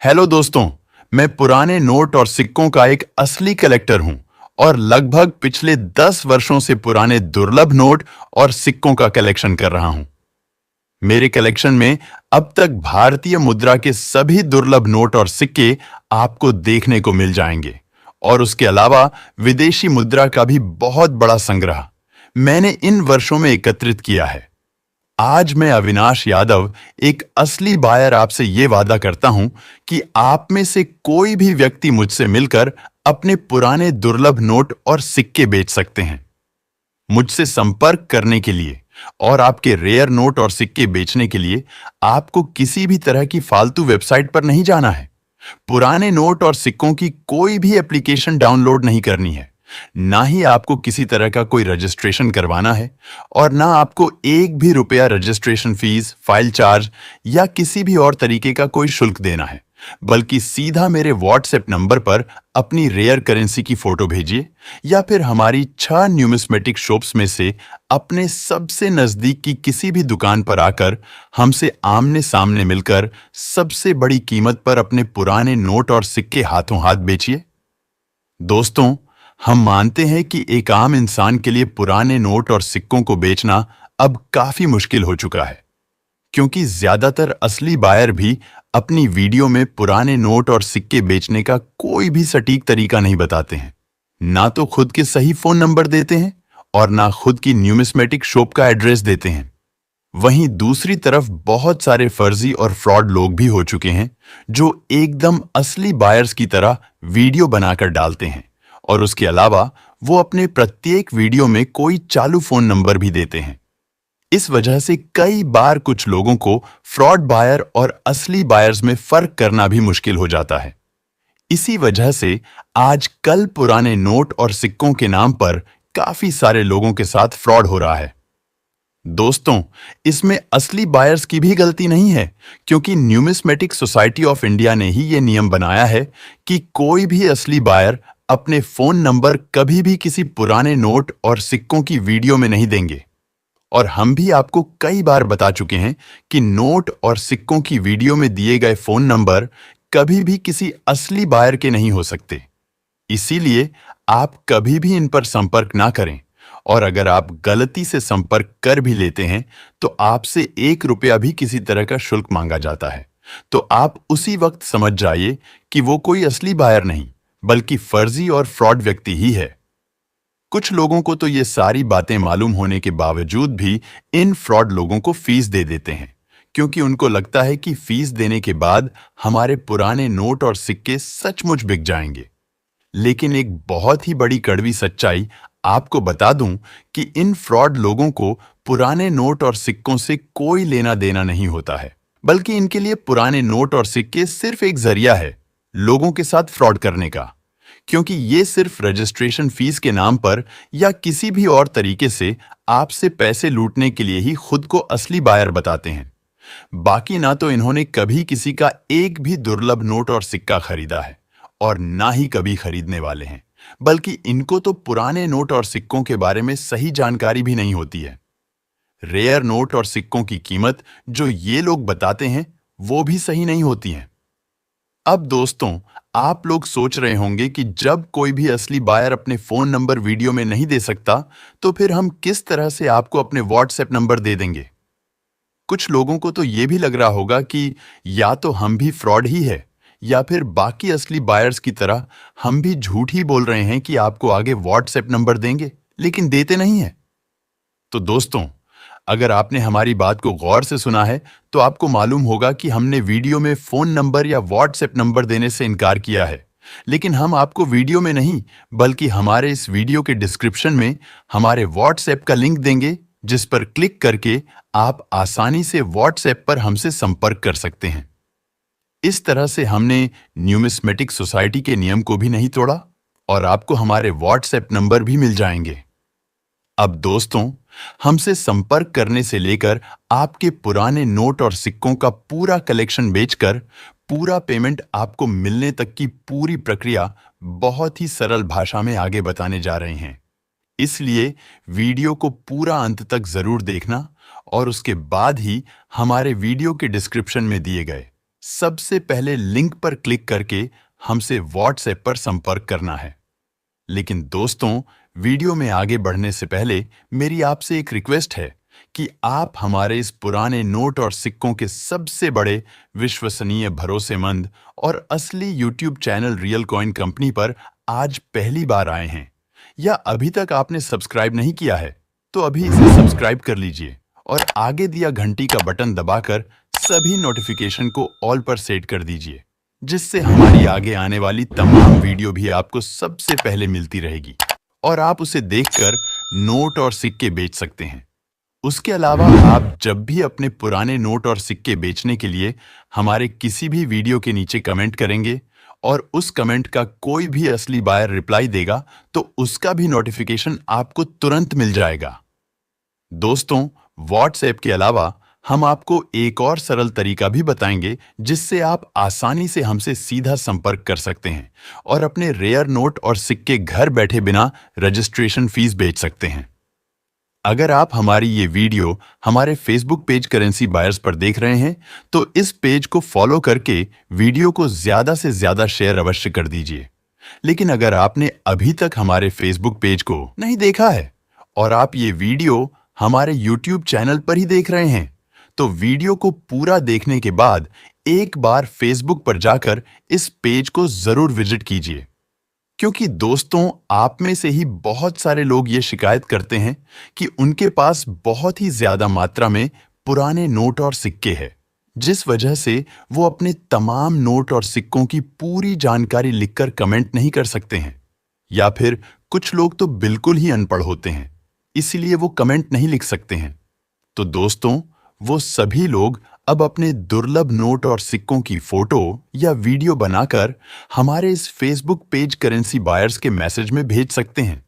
Hello दोस्तों। मैं पुराने नोट और सिक्कों का एक असली कलेक्टर हूं और लगभग पिछले 10 वर्षों से पुराने दुर्लभ नोट और सिक्कों का कलेक्शन कर रहा हूं। मेरे कलेक्शन में अब तक भारतीय मुद्रा के सभी दुर्लभ नोट और सिक्के आपको देखने को मिल जाएंगे और उसके अलावा विदेशी मुद्रा का भी बहुत बड़ा संग्रह मैंने इन वर्षों में एकत्रित किया है। आज मैं अविनाश यादव, एक असली बायर, आपसे ये वादा करता हूं कि आप में से कोई भी व्यक्ति मुझसे मिलकर अपने पुराने दुर्लभ नोट और सिक्के बेच सकते हैं। मुझसे संपर्क करने के लिए और आपके रेयर नोट और सिक्के बेचने के लिए आपको किसी भी तरह की फालतू वेबसाइट पर नहीं जाना है। पुराने नोट और सिक्कों की कोई भी एप्लीकेशन डाउनलोड नहीं करनी है। ना ही आपको किसी तरह का कोई रजिस्ट्रेशन करवाना है और ना आपको एक भी रुपया रजिस्ट्रेशन फीस, फाइल चार्ज या किसी भी और तरीके का कोई शुल्क देना है, बल्कि सीधा मेरे व्हाट्सएप नंबर पर अपनी रेयर करेंसी की फोटो भेजिए या फिर हमारी 6 न्यूमिस्मेटिक शॉप्स में से अपने सबसे नजदीक की किसी भी दुकान पर आकर हमसे आमने सामने मिलकर सबसे बड़ी कीमत पर अपने पुराने नोट और सिक्के हाथों हाथ बेचिए। दोस्तों, हम मानते हैं कि एक आम इंसान के लिए पुराने नोट और सिक्कों को बेचना अब काफी मुश्किल हो चुका है, क्योंकि ज्यादातर असली बायर भी अपनी वीडियो में पुराने नोट और सिक्के बेचने का कोई भी सटीक तरीका नहीं बताते हैं। ना तो खुद के सही फोन नंबर देते हैं और ना खुद की न्यूमिस्मेटिक शॉप का एड्रेस देते हैं। वहीं दूसरी तरफ बहुत सारे फर्जी और फ्रॉड लोग भी हो चुके हैं जो एकदम असली बायर्स की तरह वीडियो बनाकर डालते हैं और उसके अलावा वो अपने प्रत्येक वीडियो में कोई चालू फोन नंबर भी देते हैं। इस वजह से कई बार कुछ लोगों को फ्रॉड बायर और असली बायर्स में फर्क करना भी मुश्किल हो जाता है। इसी वजह से आजकल पुराने नोट और सिक्कों के नाम पर काफी सारे लोगों के साथ फ्रॉड हो रहा है। दोस्तों, इसमें असली बायर्स की भी गलती नहीं है, क्योंकि न्यूमिस्मेटिक सोसाइटी ऑफ इंडिया ने ही ये नियम बनाया है कि कोई भी असली बायर अपने फोन नंबर कभी भी किसी पुराने नोट और सिक्कों की वीडियो में नहीं देंगे। और हम भी आपको कई बार बता चुके हैं कि नोट और सिक्कों की वीडियो में दिए गए फोन नंबर कभी भी किसी असली बायर के नहीं हो सकते। इसीलिए आप कभी भी इन पर संपर्क ना करें, और अगर आप गलती से संपर्क कर भी लेते हैं तो आपसे 1 रुपया भी किसी तरह का शुल्क मांगा जाता है। तो आप उसी वक्त समझ जाइए कि वो कोई असली बायर नहीं, बल्कि फर्जी और फ्रॉड व्यक्ति ही है। कुछ लोगों को तो ये सारी बातें मालूम होने के बावजूद भी इन फ्रॉड लोगों को फीस दे देते हैं, क्योंकि उनको लगता है कि फीस देने के बाद हमारे पुराने नोट और सिक्के सचमुच बिक जाएंगे। लेकिन एक बहुत ही बड़ी कड़वी सच्चाई आपको बता दूं कि इन फ्रॉड लोगों को पुराने नोट और सिक्कों से कोई लेना देना नहीं होता है, बल्कि इनके लिए पुराने नोट और सिक्के सिर्फ एक जरिया है लोगों के साथ फ्रॉड करने का, क्योंकि ये सिर्फ रजिस्ट्रेशन फीस के नाम पर या किसी भी और तरीके से आपसे पैसे लूटने के लिए ही खुद को असली बायर बताते हैं। बाकी ना तो इन्होंने कभी किसी का एक भी दुर्लभ नोट और सिक्का खरीदा है और ना ही कभी खरीदने वाले हैं, बल्कि इनको तो पुराने नोट और सिक्कों के बारे में सही जानकारी भी नहीं होती है। रेयर नोट और सिक्कों की कीमत जो ये लोग बताते हैं वो भी सही नहीं होती है। अब दोस्तों, आप लोग सोच रहे होंगे कि जब कोई भी असली बायर अपने फोन नंबर वीडियो में नहीं दे सकता, तो फिर हम किस तरह से आपको अपने व्हाट्सएप नंबर दे देंगे। कुछ लोगों को तो ये भी लग रहा होगा कि या तो हम भी फ्रॉड ही है या फिर बाकी असली बायर्स की तरह हम भी झूठ ही बोल रहे हैं कि आपको आगे व्हाट्सएप नंबर देंगे, लेकिन देते नहीं है। तो दोस्तों, अगर आपने हमारी बात को गौर से सुना है तो आपको मालूम होगा कि हमने वीडियो में फोन नंबर या व्हाट्सएप नंबर देने से इनकार किया है। लेकिन हम आपको वीडियो में नहीं, बल्कि हमारे इस वीडियो के डिस्क्रिप्शन में हमारे व्हाट्सएप का लिंक देंगे, जिस पर क्लिक करके आप आसानी से व्हाट्सएप पर हमसे संपर्क कर सकते हैं। इस तरह से हमने न्यूमिस्मेटिक सोसाइटी के नियम को भी नहीं तोड़ा और आपको हमारे व्हाट्सएप नंबर भी मिल जाएंगे। अब दोस्तों, हमसे संपर्क करने से लेकर आपके पुराने नोट और सिक्कों का पूरा कलेक्शन बेचकर पूरा पेमेंट आपको मिलने तक की पूरी प्रक्रिया बहुत ही सरल भाषा में आगे बताने जा रहे हैं। इसलिए वीडियो को पूरा अंत तक जरूर देखना और उसके बाद ही हमारे वीडियो के डिस्क्रिप्शन में दिए गए सबसे पहले लिंक पर क्लिक करके हमसे व्हाट्सएप पर संपर्क करना है। लेकिन दोस्तों, वीडियो में आगे बढ़ने से पहले मेरी आपसे एक रिक्वेस्ट है कि आप हमारे इस पुराने नोट और सिक्कों के सबसे बड़े, विश्वसनीय, भरोसेमंद और असली YouTube channel real coin company पर आज पहली बार आए हैं या अभी तक आपने सब्सक्राइब नहीं किया है, तो अभी इसे सब्सक्राइब कर लीजिए और आगे दिया घंटी का बटन दबाकर सभी नोटिफिकेशन को ऑल पर सेट कर दीजिए, जिससे हमारी आगे आने वाली तमाम वीडियो भी आपको सबसे पहले मिलती रहेगी और आप उसे देखकर नोट और सिक्के बेच सकते हैं। उसके अलावा आप जब भी अपने पुराने नोट और सिक्के बेचने के लिए हमारे किसी भी वीडियो के नीचे कमेंट करेंगे और उस कमेंट का कोई भी असली बायर रिप्लाई देगा, तो उसका भी नोटिफिकेशन आपको तुरंत मिल जाएगा। दोस्तों, व्हाट्सएप के अलावा हम आपको एक और सरल तरीका भी बताएंगे जिससे आप आसानी से हमसे सीधा संपर्क कर सकते हैं और अपने रेयर नोट और सिक्के घर बैठे बिना रजिस्ट्रेशन फीस बेच सकते हैं। अगर आप हमारी ये वीडियो हमारे फेसबुक पेज करेंसी बायर्स पर देख रहे हैं, तो इस पेज को फॉलो करके वीडियो को ज्यादा से ज्यादा शेयर अवश्य कर दीजिए। लेकिन अगर आपने अभी तक हमारे फेसबुक पेज को नहीं देखा है और आप ये वीडियो हमारे यूट्यूब चैनल पर ही देख रहे हैं, तो वीडियो को पूरा देखने के बाद एक बार फेसबुक पर जाकर इस पेज को जरूर विजिट कीजिए। क्योंकि दोस्तों, आप में से ही बहुत सारे लोग ये शिकायत करते हैं कि उनके पास बहुत ही ज्यादा मात्रा में पुराने नोट और सिक्के हैं, जिस वजह से वो अपने तमाम नोट और सिक्कों की पूरी जानकारी लिखकर कमेंट नहीं कर सकते हैं, या फिर कुछ लोग तो बिल्कुल ही अनपढ़ होते हैं, इसलिए वो कमेंट नहीं लिख सकते हैं। तो दोस्तों, वो सभी लोग अब अपने दुर्लभ नोट और सिक्कों की फोटो या वीडियो बनाकर हमारे इस फेसबुक पेज करेंसी बायर्स के मैसेज में भेज सकते हैं,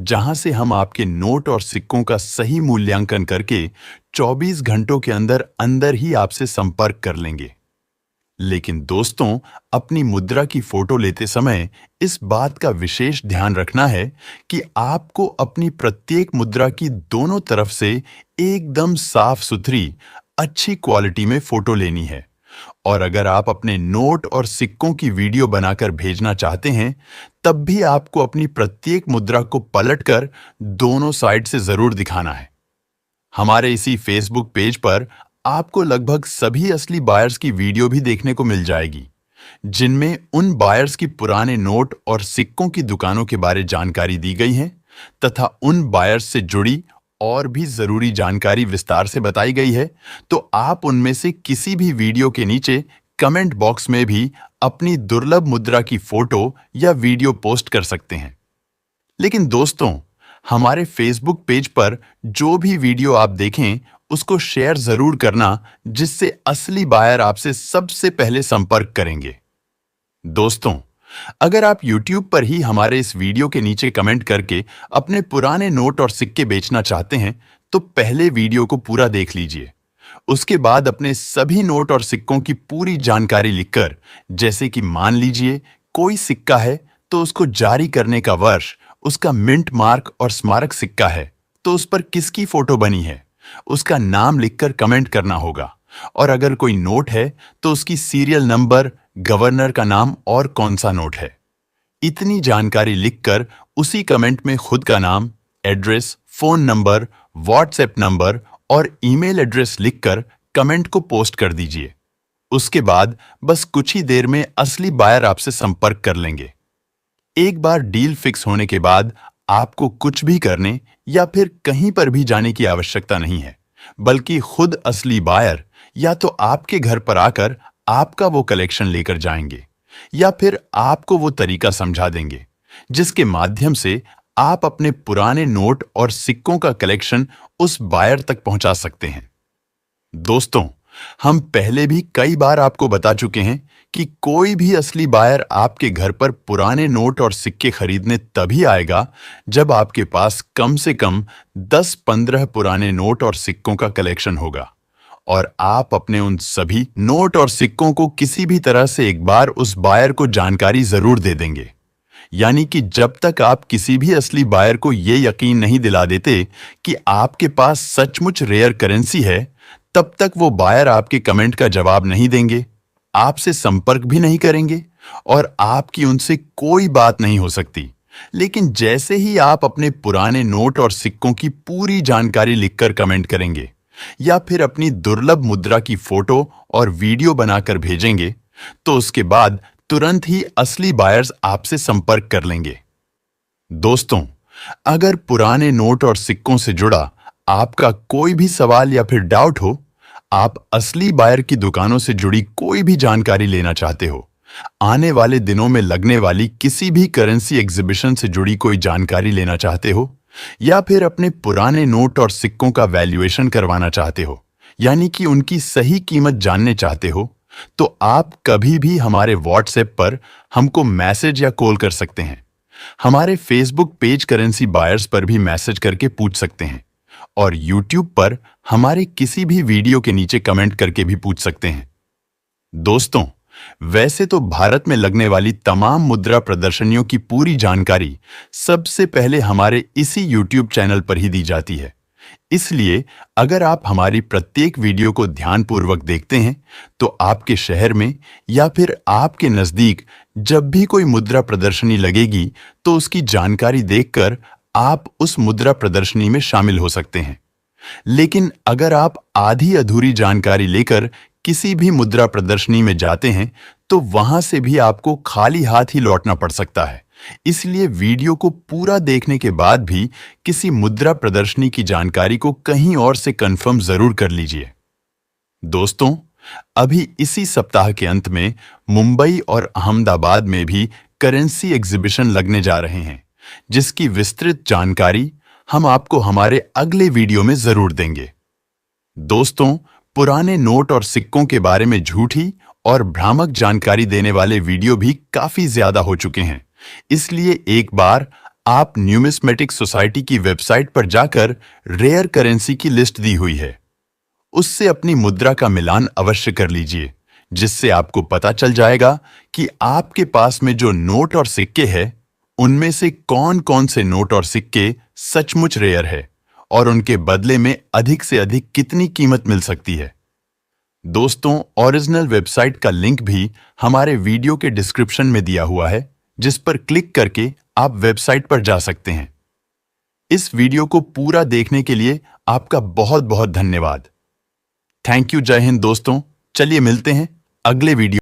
जहां से हम आपके नोट और सिक्कों का सही मूल्यांकन करके 24 घंटों के अंदर अंदर ही आपसे संपर्क कर लेंगे। लेकिन दोस्तों, अपनी मुद्रा की फोटो लेते समय इस बात का विशेष ध्यान रखना है कि आपको अपनी प्रत्येक मुद्रा की दोनों तरफ से एकदम साफ सुथरी, अच्छी क्वालिटी में फोटो लेनी है। और अगर आप अपने नोट और सिक्कों की वीडियो बनाकर भेजना चाहते हैं, तब भी आपको अपनी प्रत्येक मुद्रा को पलटकर दोनों साइड से जरूर दिखाना है। हमारे इसी फेसबुक पेज पर आपको लगभग सभी असली बायर्स की वीडियो भी देखने को मिल जाएगी, जिनमें उन बायर्स की पुराने नोट और सिक्कों की दुकानों के बारे जानकारी दी गई है तथा उन बायर्स से जुड़ी और भी जरूरी जानकारी विस्तार से बताई गई है। तो आप उनमें से किसी भी वीडियो के नीचे कमेंट बॉक्स में भी अपनी दुर्लभ मुद्रा की फोटो या वीडियो पोस्ट कर सकते हैं। लेकिन दोस्तों, हमारे फेसबुक पेज पर जो भी वीडियो आप देखें, उसको शेयर जरूर करना, जिससे असली बायर आपसे सबसे पहले संपर्क करेंगे। दोस्तों, अगर आप YouTube पर ही हमारे इस वीडियो के नीचे कमेंट करके अपने पुराने नोट और सिक्के बेचना चाहते हैं, तो पहले वीडियो को पूरा देख लीजिए। उसके बाद अपने सभी नोट और सिक्कों की पूरी जानकारी लिखकर, जैसे कि मान लीजिए कोई सिक्का है तो उसको जारी करने का वर्ष, उसका मिंट मार्क और स्मारक सिक्का है तो उस पर किसकी फोटो बनी है, उसका नाम लिखकर कमेंट करना होगा। और अगर कोई नोट है तो उसकी सीरियल नंबर, गवर्नर का नाम और कौन सा नोट है। इतनी जानकारी लिखकर उसी कमेंट में खुद का नाम, address, phone number, WhatsApp number और ईमेल एड्रेस लिखकर कमेंट को पोस्ट कर दीजिए। उसके बाद बस कुछ ही देर में असली बायर आपसे संपर्क कर लेंगे। एक बार डील फिक्स होने के बाद आपको कुछ भी करने या फिर कहीं पर भी जाने की आवश्यकता नहीं है, बल्कि खुद असली बायर या तो आपके घर पर आकर आपका वो कलेक्शन लेकर जाएंगे या फिर आपको वो तरीका समझा देंगे जिसके माध्यम से आप अपने पुराने नोट और सिक्कों का कलेक्शन उस बायर तक पहुंचा सकते हैं। दोस्तों, हम पहले भी कई बार आपको बता चुके हैं कि कोई भी असली बायर आपके घर पर पुराने नोट और सिक्के खरीदने तभी आएगा जब आपके पास कम से कम 10-15 पुराने नोट और सिक्कों का कलेक्शन होगा और आप अपने उन सभी नोट और सिक्कों को किसी भी तरह से एक बार उस बायर को जानकारी जरूर दे देंगे। यानी कि जब तक आप किसी भी असली बायर को यह यकीन नहीं दिला देते कि आपके पास सचमुच रेयर करेंसी है, तब तक वो बायर आपके कमेंट का जवाब नहीं देंगे आपसे संपर्क भी नहीं करेंगे और आपकी उनसे कोई बात नहीं हो सकती। लेकिन जैसे ही आप अपने पुराने नोट और सिक्कों की पूरी जानकारी लिखकर कमेंट करेंगे या फिर अपनी दुर्लभ मुद्रा की फोटो और वीडियो बनाकर भेजेंगे, तो उसके बाद तुरंत ही असली बायर्स आपसे संपर्क कर लेंगे। दोस्तों, अगर पुराने नोट और सिक्कों से जुड़ा आपका कोई भी सवाल या फिर डाउट हो, आप असली बायर की दुकानों से जुड़ी कोई भी जानकारी लेना चाहते हो, आने वाले दिनों में लगने वाली किसी भी करेंसी एग्जीबिशन से जुड़ी कोई जानकारी लेना चाहते हो, या फिर अपने पुराने नोट और सिक्कों का वैल्यूएशन करवाना चाहते हो, यानी कि उनकी सही कीमत जानने चाहते हो, तो आप कभी भी हमारे व्हाट्सएप पर हमको मैसेज या कॉल कर सकते हैं। हमारे फेसबुक पेज करेंसी बायर्स पर भी मैसेज करके पूछ सकते हैं और यूट्यूब पर हमारे किसी भी वीडियो के नीचे कमेंट करके भी पूछ सकते हैं। दोस्तों, वैसे तो भारत में लगने वाली तमाम मुद्रा प्रदर्शनियों की पूरी जानकारी सबसे पहले हमारे इसी YouTube चैनल पर ही दी जाती है। इसलिए अगर आप हमारी प्रत्येक वीडियो को ध्यानपूर्वक देखते हैं, तो आपके शहर में या फिर आपके नजदीक जब भी कोई मुद्रा प्रदर्शनी लगेगी, तो उसकी जानकारी देखकर आप उस मुद्रा प्रदर्शनी में शामिल हो सकते हैं। लेकिन अगर आप आधी अधूरी जानकारी लेकर किसी भी मुद्रा प्रदर्शनी में जाते हैं, तो वहां से भी आपको खाली हाथ ही लौटना पड़ सकता है। इसलिए वीडियो को पूरा देखने के बाद भी किसी मुद्रा प्रदर्शनी की जानकारी को कहीं और से कंफर्म जरूर कर लीजिए। दोस्तों, अभी इसी सप्ताह के अंत में मुंबई और अहमदाबाद में भी करेंसी एग्जीबिशन लगने जा रहे हैं, जिसकी विस्तृत जानकारी हम आपको हमारे अगले वीडियो में जरूर देंगे। दोस्तों, पुराने नोट और सिक्कों के बारे में झूठी और भ्रामक जानकारी देने वाले वीडियो भी काफी ज्यादा हो चुके हैं। इसलिए एक बार आप न्यूमिस्मेटिक सोसाइटी की वेबसाइट पर जाकर रेयर करेंसी की लिस्ट दी हुई है, उससे अपनी मुद्रा का मिलान अवश्य कर लीजिए, जिससे आपको पता चल जाएगा कि आपके पास में जो नोट और सिक्के हैं, उनमें से कौन कौन से नोट और सिक्के सचमुच रेयर है और उनके बदले में अधिक से अधिक कितनी कीमत मिल सकती है। दोस्तों, ओरिजिनल वेबसाइट का लिंक भी हमारे वीडियो के डिस्क्रिप्शन में दिया हुआ है, जिस पर क्लिक करके आप वेबसाइट पर जा सकते हैं। इस वीडियो को पूरा देखने के लिए आपका बहुत बहुत धन्यवाद। Thank you. जय हिंद दोस्तों। चलिए मिलते हैं अगले वीडियो